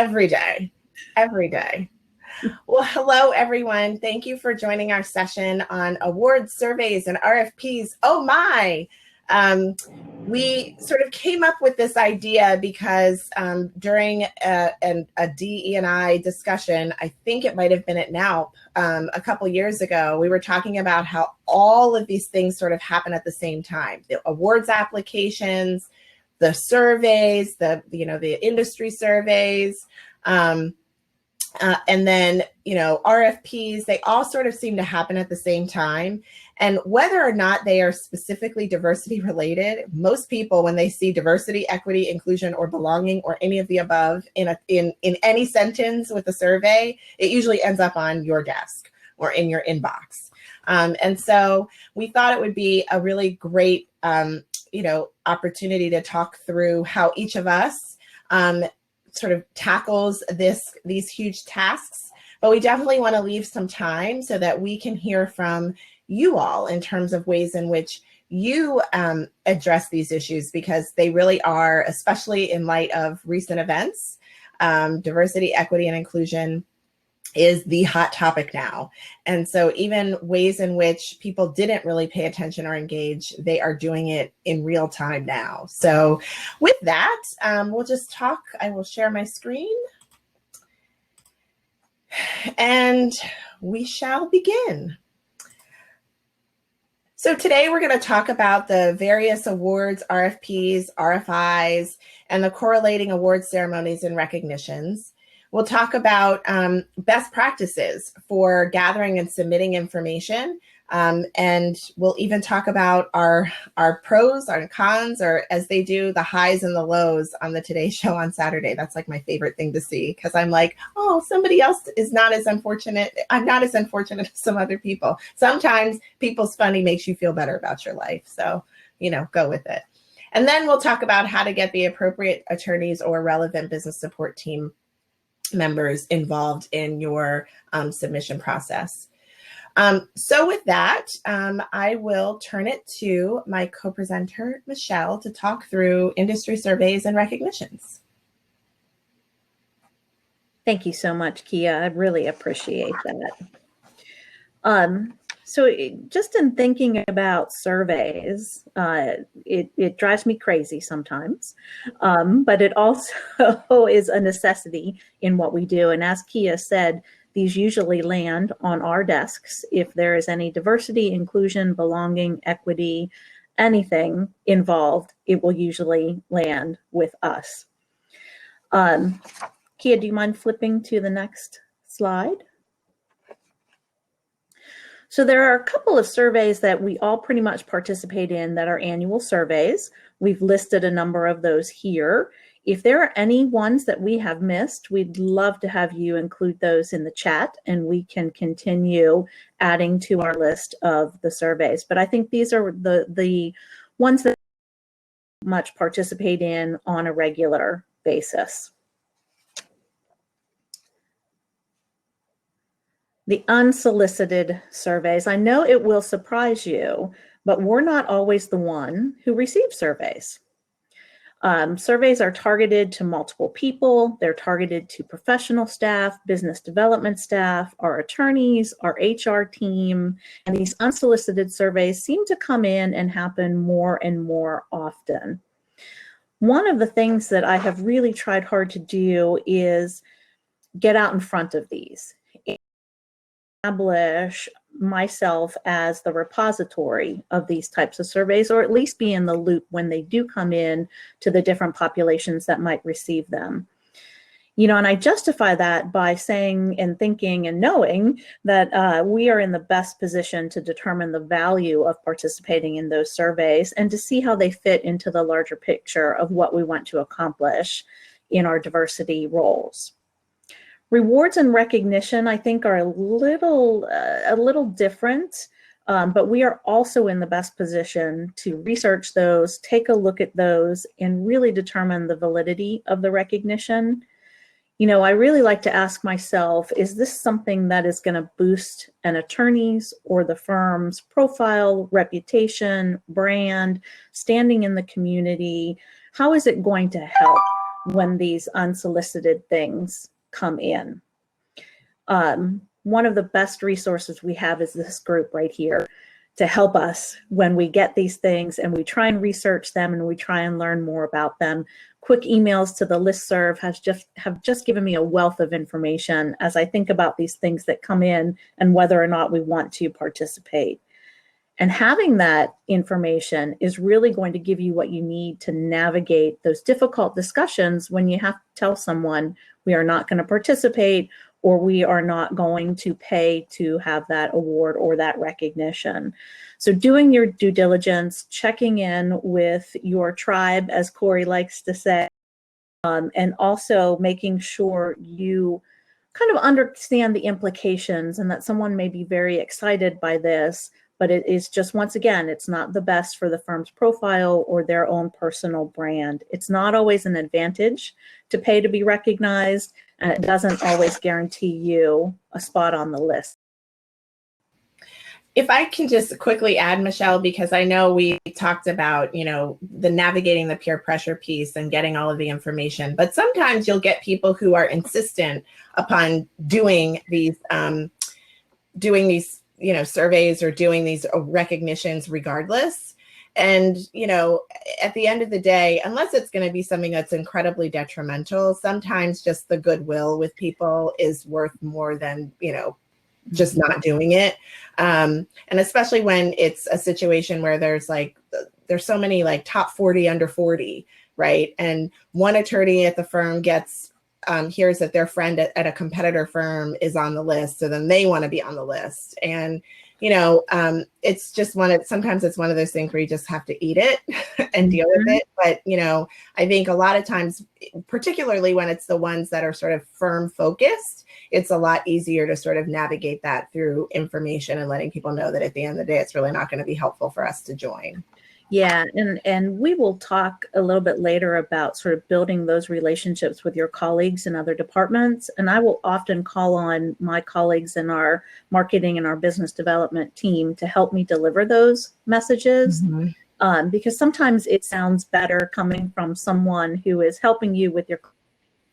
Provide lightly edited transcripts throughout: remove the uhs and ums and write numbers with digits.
every day, every day. Well, hello, everyone. Thank you for joining our session on awards, surveys, and RFPs. Oh, my. We sort of came up with this idea because during a DE&I discussion, I think it might have been at NALP a couple years ago, we were talking about how all of these things sort of happen at the same time. The awards applications, the surveys, the industry surveys, and then, RFPs, they all sort of seem to happen at the same time. And whether or not they are specifically diversity related, most people, when they see diversity, equity, inclusion, or belonging, or any of the above in any sentence with a survey, it usually ends up on your desk or in your inbox. And so we thought it would be a really great, opportunity to talk through how each of us sort of tackles these huge tasks, but we definitely want to leave some time so that we can hear from you all in terms of ways in which you address these issues, because they really are, especially in light of recent events, diversity, equity, and inclusion is the hot topic now. And so even ways in which people didn't really pay attention or engage, they are doing it in real time now. So with that, we'll just talk. I will share my screen and we shall begin. So today we're going to talk about the various awards, RFPs, RFIs, and the correlating awards ceremonies and recognitions. We'll talk about best practices for gathering and submitting information. And we'll even talk about our pros, our cons, or as they do, the highs and the lows on the Today Show on Saturday. That's like my favorite thing to see, because I'm like, oh, somebody else is not as unfortunate. I'm not as unfortunate as some other people. Sometimes people's funny makes you feel better about your life. So, go with it. And then we'll talk about how to get the appropriate attorneys or relevant business support team members involved in your submission process. So with that, I will turn it to my co-presenter, Michelle, to talk through industry surveys and recognitions. Thank you so much, Kia. I really appreciate that. So just in thinking about surveys, it drives me crazy sometimes, but it also is a necessity in what we do. And as Kia said, these usually land on our desks. If there is any diversity, inclusion, belonging, equity, anything involved, it will usually land with us. Kia, do you mind flipping to the next slide? So there are a couple of surveys that we all pretty much participate in that are annual surveys. We've listed a number of those here. If there are any ones that we have missed, we'd love to have you include those in the chat and we can continue adding to our list of the surveys. But I think these are the ones that we much participate in on a regular basis. The unsolicited surveys. I know it will surprise you, but we're not always the one who receives surveys. Surveys are targeted to multiple people. They're targeted to professional staff, business development staff, our attorneys, our HR team, and these unsolicited surveys seem to come in and happen more and more often. One of the things that I have really tried hard to do is get out in front of these. Establish myself as the repository of these types of surveys, or at least be in the loop when they do come in to the different populations that might receive them. And I justify that by saying and thinking and knowing that we are in the best position to determine the value of participating in those surveys and to see how they fit into the larger picture of what we want to accomplish in our diversity roles. Rewards and recognition, I think, are a little different, but we are also in the best position to research those, take a look at those, and really determine the validity of the recognition. I really like to ask myself, is this something that is going to boost an attorney's or the firm's profile, reputation, brand, standing in the community? How is it going to help when these unsolicited things come in. One of the best resources we have is this group right here to help us when we get these things and we try and research them and we try and learn more about them. Quick emails to the listserv have just given me a wealth of information as I think about these things that come in and whether or not we want to participate. And having that information is really going to give you what you need to navigate those difficult discussions when you have to tell someone we are not going to participate or we are not going to pay to have that award or that recognition. So doing your due diligence, checking in with your tribe, as Corey likes to say, and also making sure you kind of understand the implications and that someone may be very excited by this, but it is just, once again, it's not the best for the firm's profile or their own personal brand. It's not always an advantage to pay to be recognized, and it doesn't always guarantee you a spot on the list. If I can just quickly add, Michelle, because I know we talked about, the navigating the peer pressure piece and getting all of the information, but sometimes you'll get people who are insistent upon doing these surveys or doing these recognitions regardless. And, at the end of the day, unless it's going to be something that's incredibly detrimental, sometimes just the goodwill with people is worth more than, just not doing it. And especially when it's a situation where there's so many top 40 under 40, right? And one attorney at the firm hears that their friend at a competitor firm is on the list, so then they want to be on the list. And it's just sometimes it's one of those things where you just have to eat it and deal with it. But I think a lot of times, particularly when it's the ones that are sort of firm focused, it's a lot easier to sort of navigate that through information and letting people know that at the end of the day, it's really not going to be helpful for us to join. Yeah, and we will talk a little bit later about sort of building those relationships with your colleagues in other departments. And I will often call on my colleagues in our marketing and our business development team to help me deliver those messages. Because sometimes it sounds better coming from someone who is helping you with your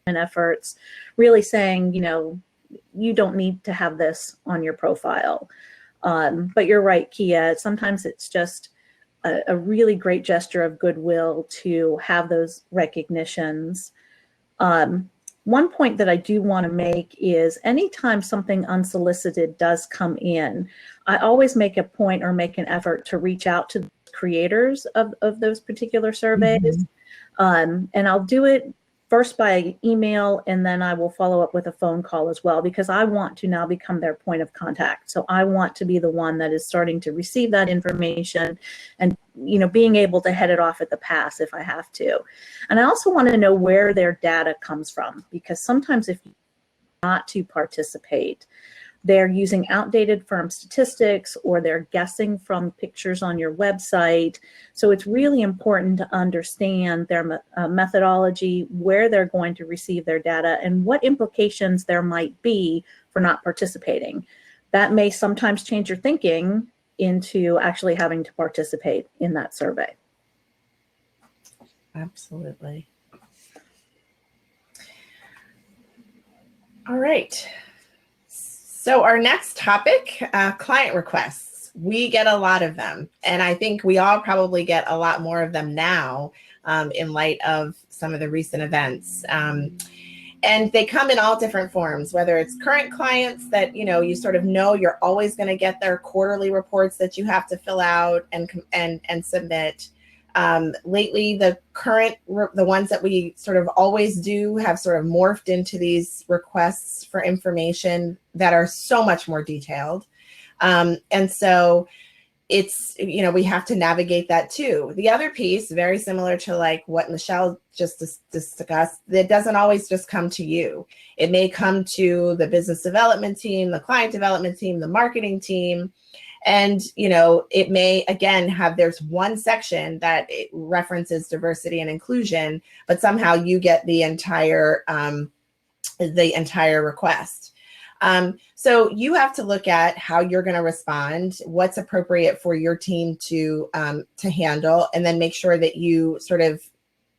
efforts, really saying, you don't need to have this on your profile. But you're right, Kia, sometimes it's just a really great gesture of goodwill to have those recognitions. One point that I do want to make is anytime something unsolicited does come in, I always make a point or make an effort to reach out to the creators of those particular surveys. And I'll do it first by email, and then I will follow up with a phone call as well, because I want to now become their point of contact. So I want to be the one that is starting to receive that information and, being able to head it off at the pass if I have to. And I also want to know where their data comes from, because sometimes if you not to participate, they're using outdated firm statistics or they're guessing from pictures on your website. So it's really important to understand their methodology, where they're going to receive their data, and what implications there might be for not participating. That may sometimes change your thinking into actually having to participate in that survey. Absolutely. All right. So our next topic, client requests. We get a lot of them, and I think we all probably get a lot more of them now in light of some of the recent events. And they come in all different forms, whether it's current clients that, you sort of know you're always going to get their quarterly reports that you have to fill out and submit. Lately, the ones that we sort of always do have sort of morphed into these requests for information that are so much more detailed. And so it's, we have to navigate that too. The other piece, very similar to what Michelle just discussed, that doesn't always just come to you. It may come to the business development team, the client development team, the marketing team. And, it may, again, there's one section that it references diversity and inclusion, but somehow you get the entire request. So you have to look at how you're going to respond, what's appropriate for your team to handle, and then make sure that you sort of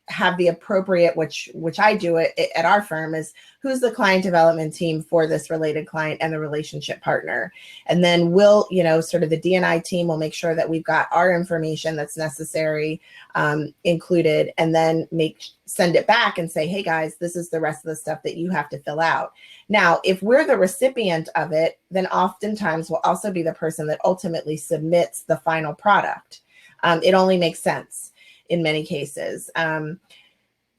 have the appropriate, which I do it at our firm, is who's the client development team for this related client and the relationship partner. And then we'll, sort of the D&I team will make sure that we've got our information that's necessary included, and then send it back and say, hey guys, this is the rest of the stuff that you have to fill out. Now, if we're the recipient of it, then oftentimes we'll also be the person that ultimately submits the final product. It only makes sense in many cases.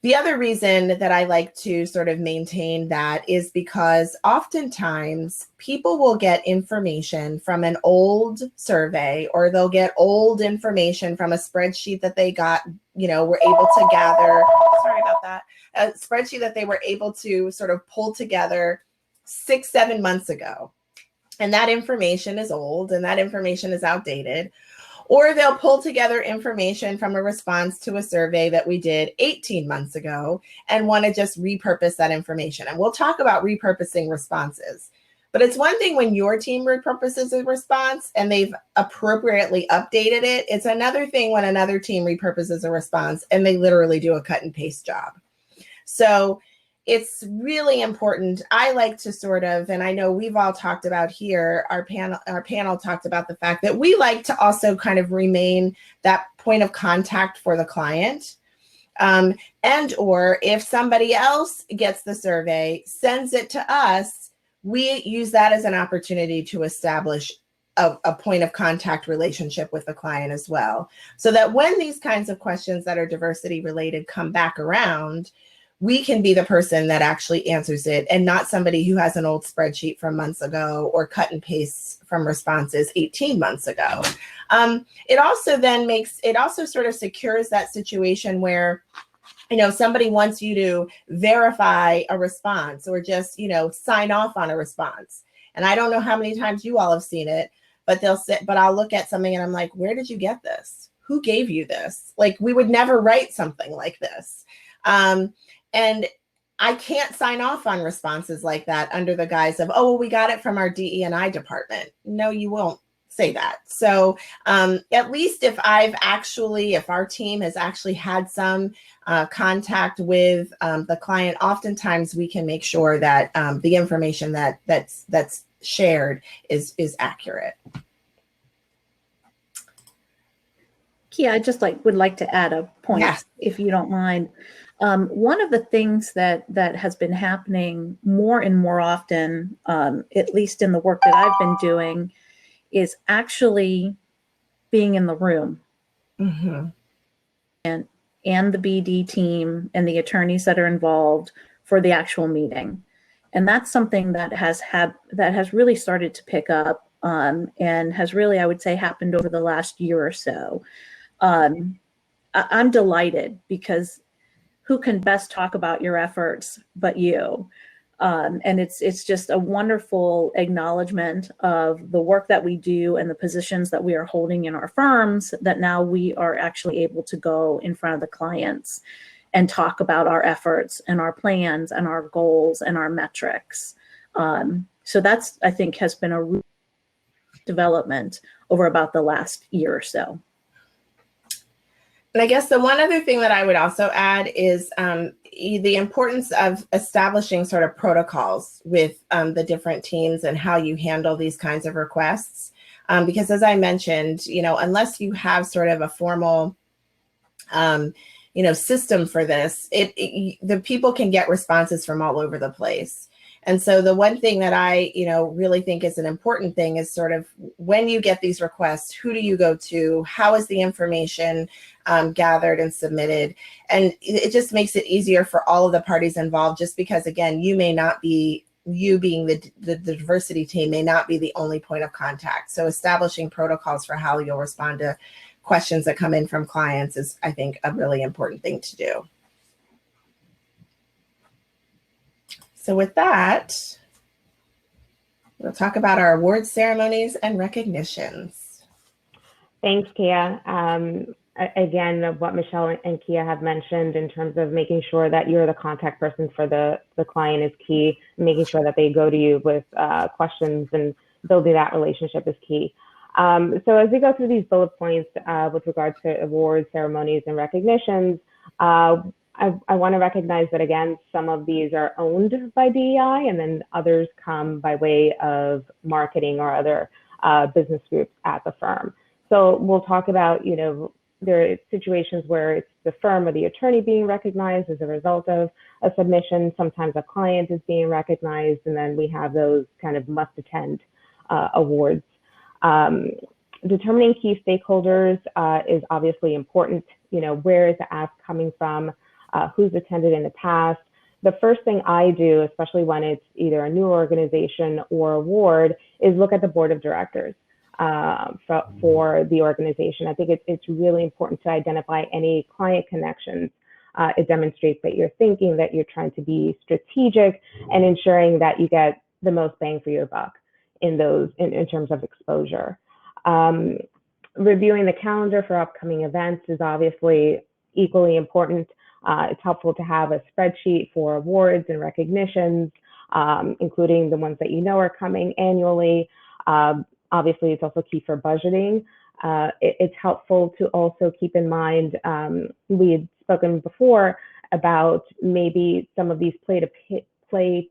The other reason that I like to sort of maintain that is because oftentimes people will get information from an old survey, or they'll get old information from a spreadsheet that they got, were able to gather. Sorry about that. A spreadsheet that they were able to sort of pull together 6-7 months ago. And that information is old and that information is outdated. Or they'll pull together information from a response to a survey that we did 18 months ago and want to just repurpose that information. And we'll talk about repurposing responses. But it's one thing when your team repurposes a response and they've appropriately updated it. It's another thing when another team repurposes a response and they literally do a cut and paste job. So it's really important. I like to sort of, and I know we've all talked about here, our panel talked about the fact that we like to also kind of remain that point of contact for the client. And or if somebody else gets the survey, sends it to us, we use that as an opportunity to establish a point of contact relationship with the client as well. So that when these kinds of questions that are diversity related come back around, we can be the person that actually answers it and not somebody who has an old spreadsheet from months ago or cut and paste from responses 18 months ago. It also sort of secures that situation where, somebody wants you to verify a response or just, sign off on a response. And I don't know how many times you all have seen it, but I'll look at something and I'm like, where did you get this? Who gave you this? Like, we would never write something like this. And I can't sign off on responses like that under the guise of, oh, well, we got it from our DE&I department. No, you won't say that. So at least if our team has actually had some contact with the client, oftentimes we can make sure that the information that's shared is accurate. Kia, I just would like to add a point, yes, if you don't mind. One of the things that has been happening more and more often, at least in the work that I've been doing, is actually being in the room. Mm-hmm. and the BD team and the attorneys that are involved for the actual meeting. And that's something that has really started to pick up and has really, I would say, happened over the last year or so. I'm delighted because who can best talk about your efforts but you? And it's just a wonderful acknowledgement of the work that we do and the positions that we are holding in our firms, that now we are actually able to go in front of the clients and talk about our efforts and our plans and our goals and our metrics. So that's, I think, has been a development over about the last year or so. And I guess the one other thing that I would also add is the importance of establishing sort of protocols with the different teams and how you handle these kinds of requests. Because as I mentioned, unless you have sort of a formal, system for this, the people can get responses from all over the place. And so the one thing that I, really think is an important thing is sort of when you get these requests, who do you go to? How is the information gathered and submitted? And it just makes it easier for all of the parties involved, just because, again, you being the diversity team may not be the only point of contact. So establishing protocols for how you'll respond to questions that come in from clients is, I think, a really important thing to do. So with that, we'll talk about our awards ceremonies and recognitions. Thanks, Kia. Again, what Michelle and Kia have mentioned in terms of making sure that you're the contact person for the client is key. Making sure that they go to you with questions and building that relationship is key. So as we go through these bullet points with regards to awards, ceremonies, and recognitions, I want to recognize that, again, some of these are owned by DEI, and then others come by way of marketing or other business groups at the firm. So we'll talk about, there are situations where it's the firm or the attorney being recognized as a result of a submission. Sometimes a client is being recognized, and then we have those kind of must-attend awards. Determining key stakeholders is obviously important. Where is the ask coming from? Who's attended in the past? The first thing I do, especially when it's either a new organization or award, is look at the board of directors for the organization. I think it's really important to identify any client connections. It demonstrates that you're thinking, that you're trying to be strategic, and ensuring that you get the most bang for your buck in terms of exposure. Reviewing the calendar for upcoming events is obviously equally important. It's helpful to have a spreadsheet for awards and recognitions, including the ones that are coming annually. Obviously, it's also key for budgeting. It's helpful to also keep in mind, we had spoken before about maybe some of these pay-to-play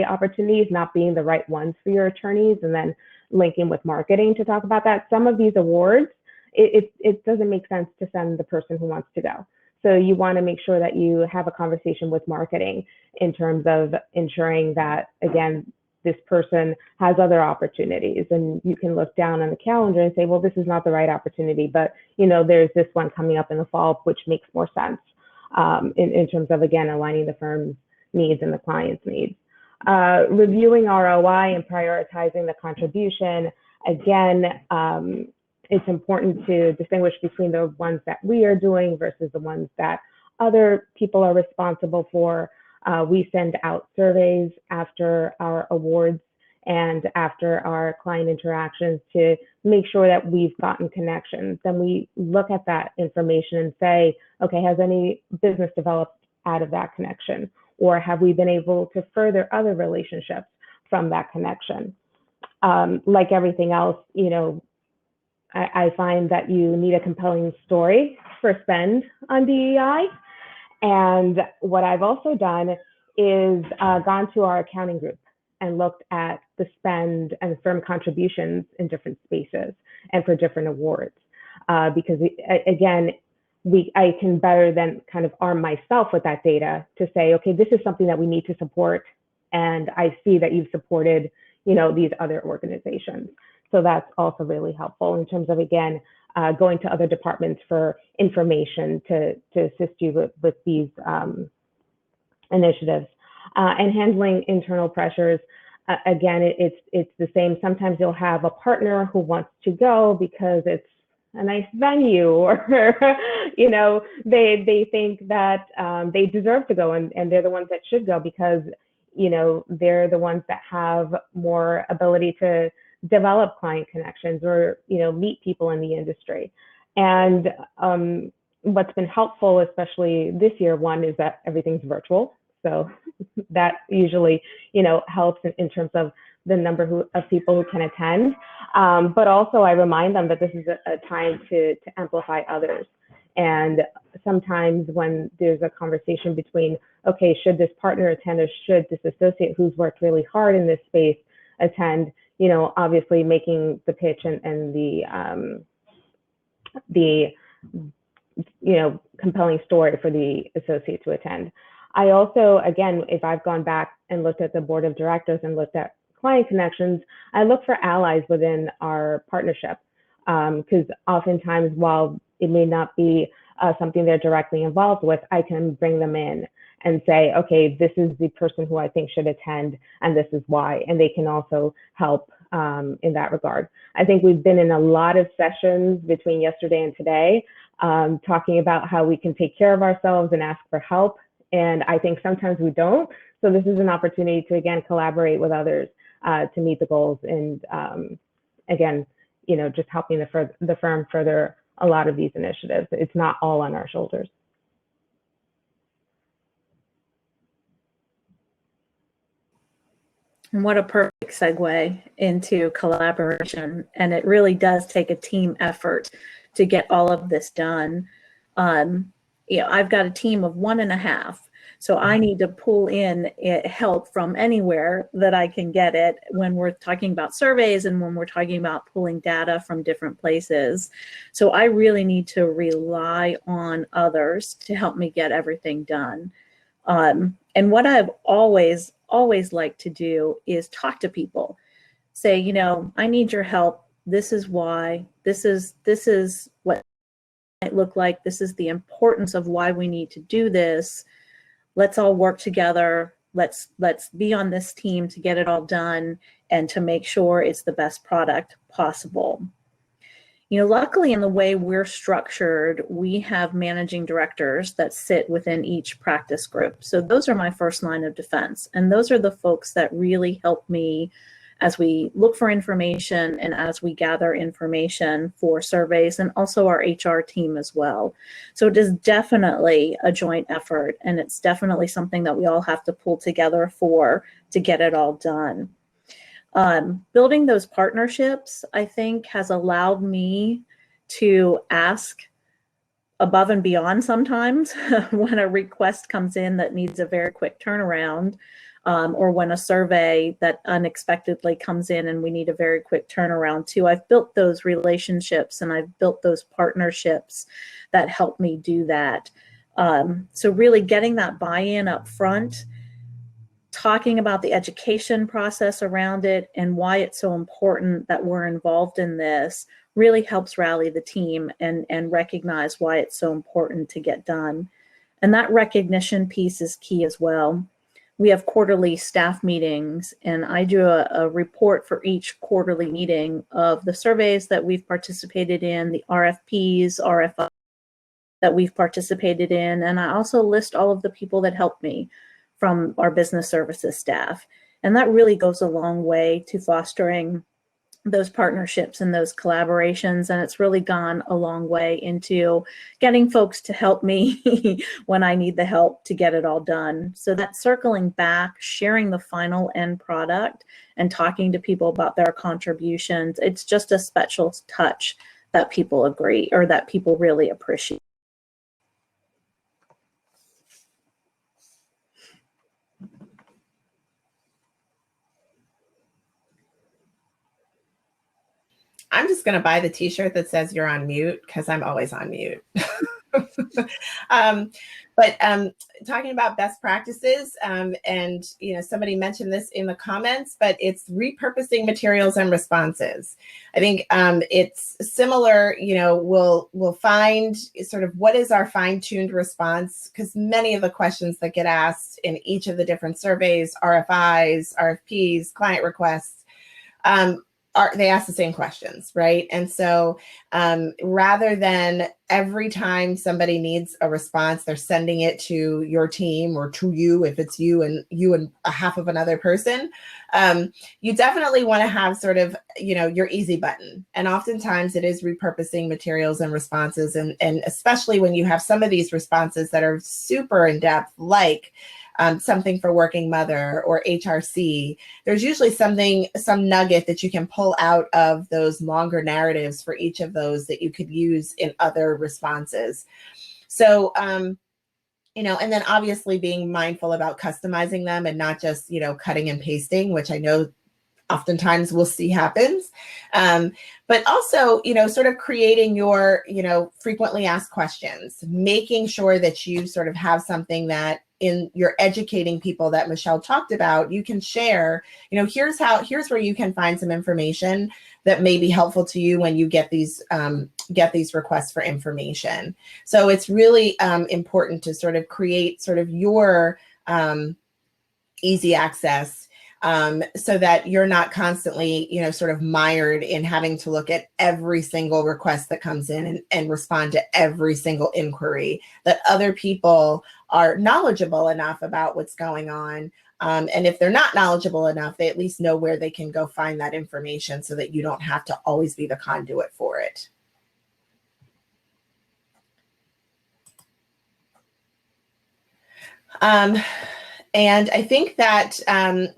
opportunities not being the right ones for your attorneys, and then linking with marketing to talk about that. Some of these awards, it doesn't make sense to send the person who wants to go. So you want to make sure that you have a conversation with marketing in terms of ensuring that, again, this person has other opportunities, and you can look down on the calendar and say, well, this is not the right opportunity, but there's this one coming up in the fall, which makes more sense in terms of, again, aligning the firm's needs and the client's needs. Reviewing ROI and prioritizing the contribution. Again, it's important to distinguish between the ones that we are doing versus the ones that other people are responsible for. We send out surveys after our awards and after our client interactions to make sure that we've gotten connections. Then we look at that information and say, okay, has any business developed out of that connection? Or have we been able to further other relationships from that connection? Like everything else, I find that you need a compelling story for spend on DEI. And what I've also done is gone to our accounting group and looked at the spend and firm contributions in different spaces and for different awards. Because again, I can better than kind of arm myself with that data to say, okay, this is something that we need to support. And I see that you've supported, these other organizations. So that's also really helpful in terms of, again, going to other departments for information to assist you with these initiatives. And handling internal pressures. Again, it's the same. Sometimes you'll have a partner who wants to go because it's a nice venue, or they think that they deserve to go, and they're the ones that should go because they're the ones that have more ability to develop client connections or meet people in the industry. And what's been helpful, especially this year, one is that everything's virtual, so that usually helps in terms of the number of people who can attend. But also I remind them that this is a time to amplify others. And sometimes when there's a conversation between, okay, should this partner attend or should this associate who's worked really hard in this space attend, obviously making the pitch and the compelling story for the associate to attend. I also, again, if I've gone back and looked at the board of directors and looked at client connections, I look for allies within our partnership, because oftentimes, while it may not be something they're directly involved with, I can bring them in and say, okay, this is the person who I think should attend, and this is why, and they can also help in that regard. I think we've been in a lot of sessions between yesterday and today, talking about how we can take care of ourselves and ask for help, and I think sometimes we don't. So this is an opportunity to, again, collaborate with others to meet the goals, and again, just helping the firm further a lot of these initiatives. It's not all on our shoulders. And what a perfect segue into collaboration. And it really does take a team effort to get all of this done. I've got a team of 1.5. So I need to pull in help from anywhere that I can get it when we're talking about surveys and when we're talking about pulling data from different places. So I really need to rely on others to help me get everything done. And what I've always liked to do is talk to people. Say, I need your help. This is why. This is what it might look like. This is the importance of why we need to do this. Let's all work together. Let's be on this team to get it all done and to make sure it's the best product possible. Luckily in the way we're structured, we have managing directors that sit within each practice group. So those are my first line of defense. And those are the folks that really help me as we look for information and as we gather information for surveys, and also our HR team as well. So it is definitely a joint effort, and it's definitely something that we all have to pull together to get it all done. Building those partnerships, I think, has allowed me to ask above and beyond sometimes when a request comes in that needs a very quick turnaround. Or when a survey that unexpectedly comes in and we need a very quick turnaround too. I've built those relationships and I've built those partnerships that help me do that. So really getting that buy-in up front, talking about the education process around it and why it's so important that we're involved in this really helps rally the team and recognize why it's so important to get done. And that recognition piece is key as well. We have quarterly staff meetings, and I do a report for each quarterly meeting of the surveys that we've participated in, the RFPs, RFIs that we've participated in, and I also list all of the people that helped me from our business services staff. And that really goes a long way to fostering those partnerships and those collaborations. And it's really gone a long way into getting folks to help me when I need the help to get it all done. So that circling back, sharing the final end product and talking to people about their contributions, it's just a special touch that people agree or that people really appreciate. I'm just going to buy the t-shirt that says you're on mute because I'm always on mute. But talking about best practices, and somebody mentioned this in the comments, but it's repurposing materials and responses. I think it's similar. We'll find sort of what is our fine-tuned response, because many of the questions that get asked in each of the different surveys, RFIs, RFPs, client requests, they ask the same questions, right? And so rather than every time somebody needs a response, they're sending it to your team or to you, if it's you and a half of another person, you definitely want to have sort of, your easy button. And oftentimes it is repurposing materials and responses. And especially when you have some of these responses that are super in depth, like something for working mother or HRC, there's usually some nugget that you can pull out of those longer narratives for each of those that you could use in other responses. So, and then obviously being mindful about customizing them and not just, cutting and pasting, which I know oftentimes we'll see happens. But also, sort of creating your, frequently asked questions, making sure that you sort of have something that in your educating people that Michelle talked about, you can share, here's where you can find some information that may be helpful to you when you get these requests for information. So it's really important to sort of create sort of your easy access so that you're not constantly, sort of mired in having to look at every single request that comes in and respond to every single inquiry, that other people are knowledgeable enough about what's going on. And if they're not knowledgeable enough, they at least know where they can go find that information so that you don't have to always be the conduit for it. And I think that,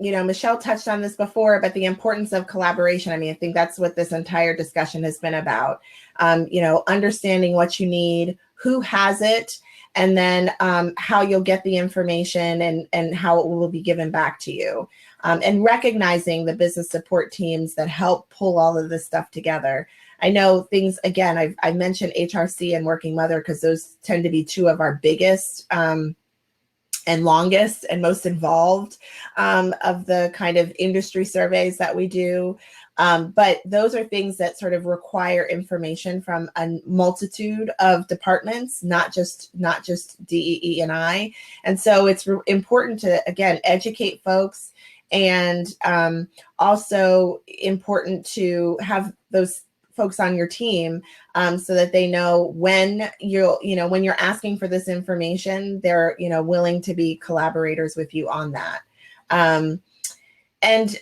Michelle touched on this before, but the importance of collaboration. I think that's what this entire discussion has been about, understanding what you need, who has it, and then how you'll get the information and how it will be given back to you. And recognizing the business support teams that help pull all of this stuff together. I know things, again, I mentioned HRC and Working Mother because those tend to be two of our biggest and longest and most involved of the kind of industry surveys that we do. But those are things that sort of require information from a multitude of departments, not just DEE and I. And so it's important to, again, educate folks, and also important to have those folks on your team so that they know when when you're asking for this information, they're willing to be collaborators with you on that. And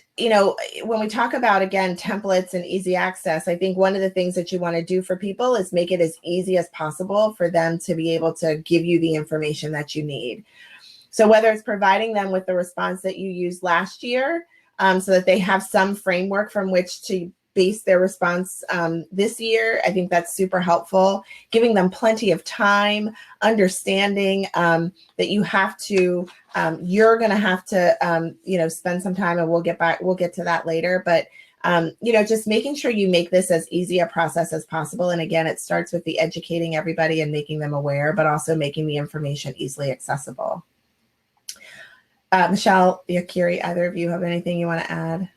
when we talk about, again, templates and easy access, I think one of the things that you want to do for people is make it as easy as possible for them to be able to give you the information that you need. So whether it's providing them with the response that you used last year so that they have some framework from which to base their response this year, I think that's super helpful. Giving them plenty of time, understanding that you have to, you're going to have to, spend some time, and we'll get to that later. But, just making sure you make this as easy a process as possible. And again, it starts with the educating everybody and making them aware, but also making the information easily accessible. Michelle, Yakiry, either of you have anything you want to add?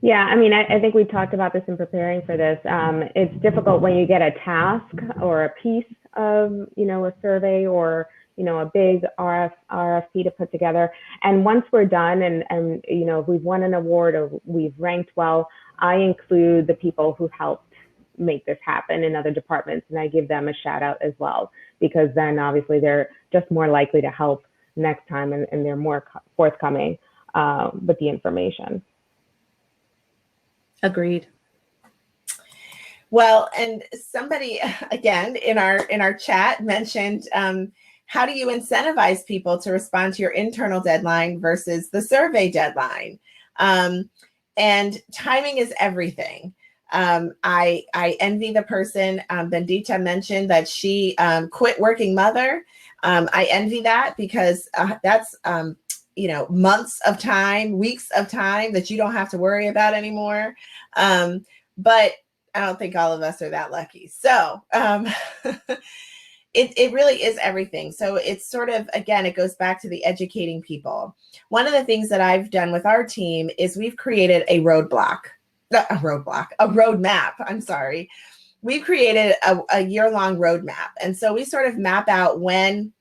Yeah, I mean, I think we talked about this in preparing for this. It's difficult when you get a task or a piece of, a survey or, a big RFP to put together. And once we're done and if we've won an award or we've ranked well, I include the people who helped make this happen in other departments, and I give them a shout out as well, because then obviously they're just more likely to help next time, and they're more forthcoming with the information. Agreed. Well, and somebody again in our chat mentioned how do you incentivize people to respond to your internal deadline versus the survey deadline? And timing is everything. I envy the person. Bendita mentioned that she quit Working Mother. I envy that because that's months of time, weeks of time that you don't have to worry about anymore. But I don't think all of us are that lucky. So it really is everything. So it's sort of, again, it goes back to the educating people. One of the things that I've done with our team is we've created a roadmap. I'm sorry. We've created a year-long roadmap. And so we sort of map out when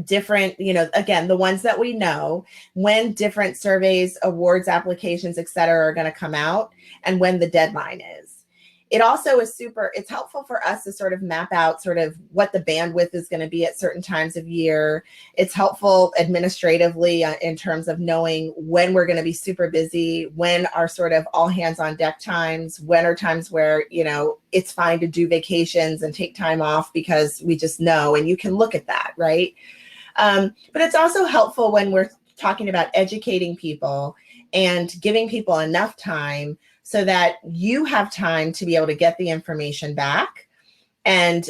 different, again, the ones that we know, when different surveys, awards, applications, et cetera, are going to come out and when the deadline is. It also is it's helpful for us to sort of map out sort of what the bandwidth is going to be at certain times of year. It's helpful administratively in terms of knowing when we're going to be super busy, when are sort of all hands on deck times, when are times where, it's fine to do vacations and take time off because we just know, and you can look at that, right? But it's also helpful when we're talking about educating people and giving people enough time so that you have time to be able to get the information back and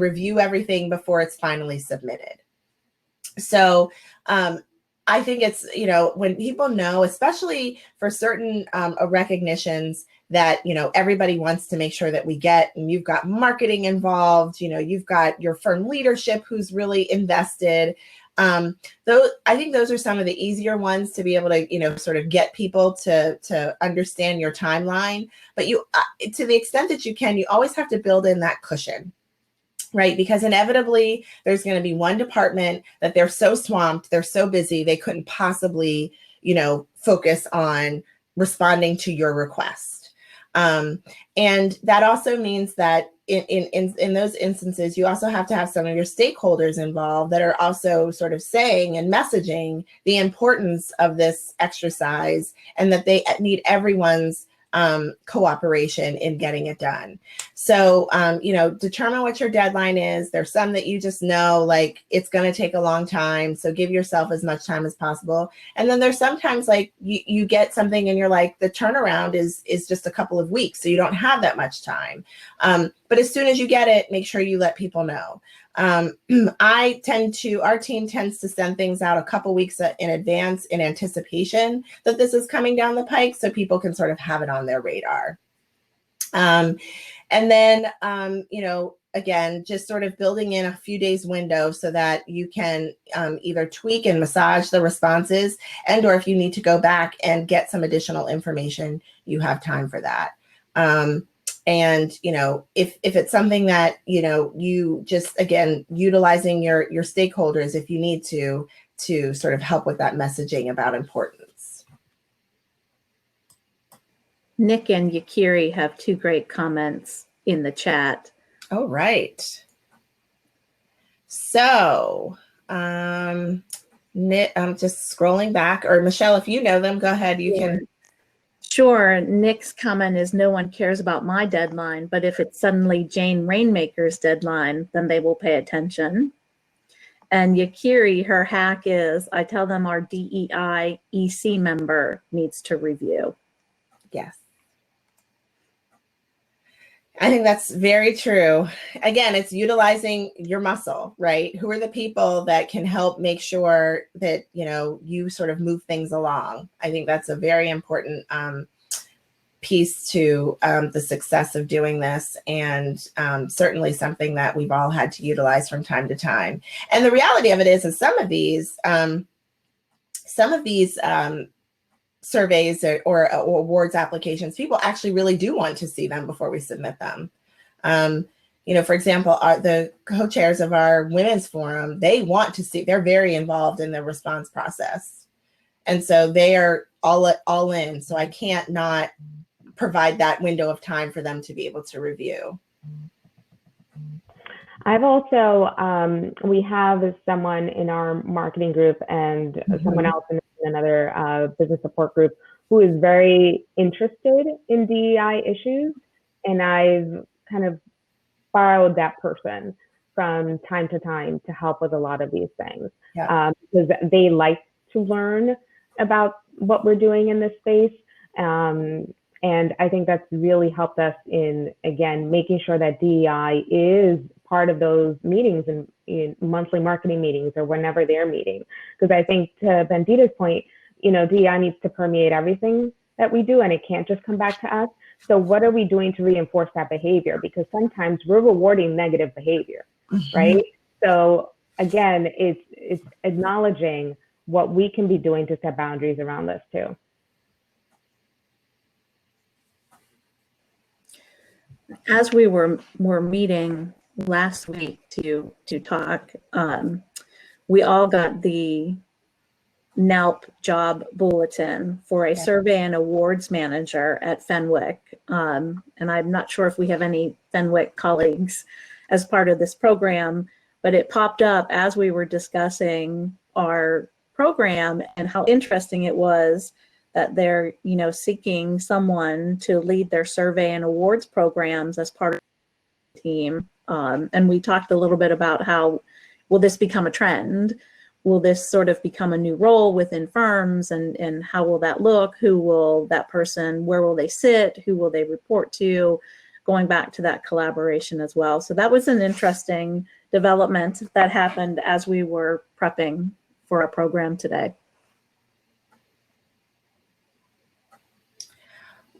review everything before it's finally submitted. So I think it's, when people know, especially for certain recognitions that, everybody wants to make sure that we get, and you've got marketing involved, you've got your firm leadership who's really invested. I think those are some of the easier ones to be able to, sort of get people to understand your timeline. But to the extent that you can, you always have to build in that cushion, right? Because inevitably there's going to be one department that they're so swamped, they're so busy, they couldn't possibly, focus on responding to your request. And that also means that in those instances, you also have to have some of your stakeholders involved that are also sort of saying and messaging the importance of this exercise and that they need everyone's cooperation in getting it done. So, determine what your deadline is. There's some that you just know, like, it's going to take a long time. So give yourself as much time as possible. And then there's sometimes like you get something and you're like, the turnaround is just a couple of weeks. So you don't have that much time. But as soon as you get it, make sure you let people know. Our team tends to send things out a couple weeks in advance in anticipation that this is coming down the pike, so people can sort of have it on their radar. And then, again, just sort of building in a few days window so that you can either tweak and massage the responses, and or if you need to go back and get some additional information, you have time for that. And, if it's something that, you just, again, utilizing your stakeholders, if you need to sort of help with that messaging about importance. Nick and Yakiry have 2 great comments in the chat. All right. So, Nick, I'm just scrolling back, or Michelle, if you know them, go ahead. You can. Sure. Nick's comment is, no one cares about my deadline, but if it's suddenly Jane Rainmaker's deadline, then they will pay attention. And Yakiry, her hack is, I tell them our DEI EC member needs to review. Yes. I think that's very true. Again, it's utilizing your muscle, right? Who are the people that can help make sure that, you sort of move things along? I think that's a very important piece to the success of doing this, and certainly something that we've all had to utilize from time to time. And the reality of it is some of these surveys or awards applications, people actually really do want to see them before we submit them. For example, the co-chairs of our women's forum, they want to see, they're very involved in the response process. And so they are all in. So I can't not provide that window of time for them to be able to review. I've also, we have someone in our marketing group and someone else in another business support group who is very interested in DEI issues. And I've kind of borrowed that person from time to time to help with a lot of these things. Yeah. Because they like to learn about what we're doing in this space. And I think that's really helped us in, again, making sure that DEI is part of those meetings and in monthly marketing meetings or whenever they're meeting. Because I think, to Bandita's point, DEI needs to permeate everything that we do, and it can't just come back to us. So what are we doing to reinforce that behavior? Because sometimes we're rewarding negative behavior, right? So again, it's acknowledging what we can be doing to set boundaries around this too. As we were meeting last week to talk, we all got the NALP job bulletin for a survey and awards manager at Fenwick. And I'm not sure if we have any Fenwick colleagues as part of this program, but it popped up as we were discussing our program and how interesting it was that they're, seeking someone to lead their survey and awards programs as part of the team. And we talked a little bit about how, will this become a trend? Will this sort of become a new role within firms, and how will that look? Who will that person, where will they sit? Who will they report to? Going back to that collaboration as well. So that was an interesting development that happened as we were prepping for our program today.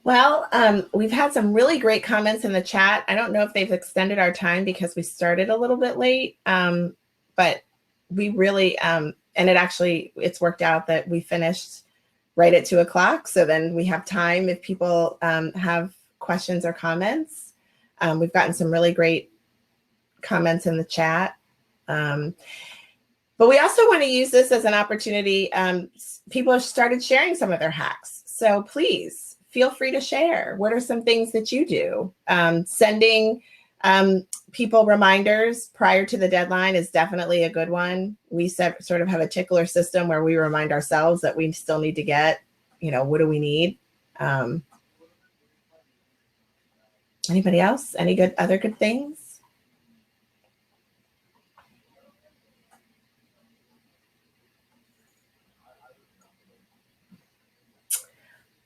Well, we've had some really great comments in the chat. I don't know if they've extended our time because we started a little bit late, but we really, and it's worked out that we finished right at 2 o'clock. So then we have time if people have questions or comments. We've gotten some really great comments in the chat. But we also want to use this as an opportunity. People have started sharing some of their hacks. So please feel free to share. What are some things that you do? Sending people reminders prior to the deadline is definitely a good one. We sort of have a tickler system where we remind ourselves that we still need to get, what do we need? Anybody else? Any other good things?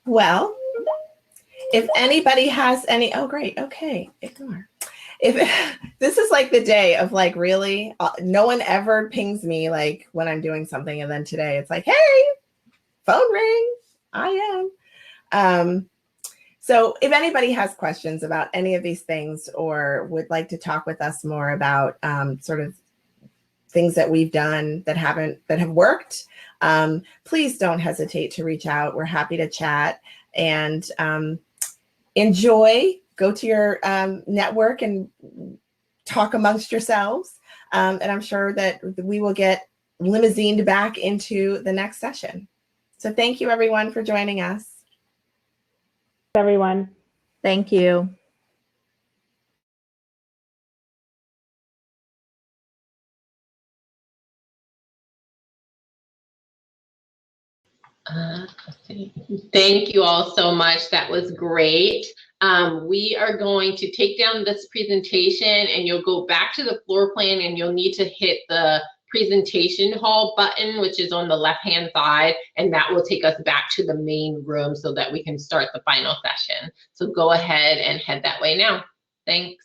Well, if anybody has any, oh, great. Okay. Ignore. if this is like the day of like, really, no one ever pings me like when I'm doing something. And then today it's like, hey, phone ring. I am. So if anybody has questions about any of these things or would like to talk with us more about sort of things that we've done that have worked, please don't hesitate to reach out. We're happy to chat and enjoy. Go to your network and talk amongst yourselves. And I'm sure that we will get limousined back into the next session. So thank you, everyone, for joining us. Everyone. Thank you. Thank you all so much. That was great. We are going to take down this presentation and you'll go back to the floor plan and you'll need to hit the presentation hall button, which is on the left-hand side, and that will take us back to the main room so that we can start the final session. So go ahead and head that way now. Thanks.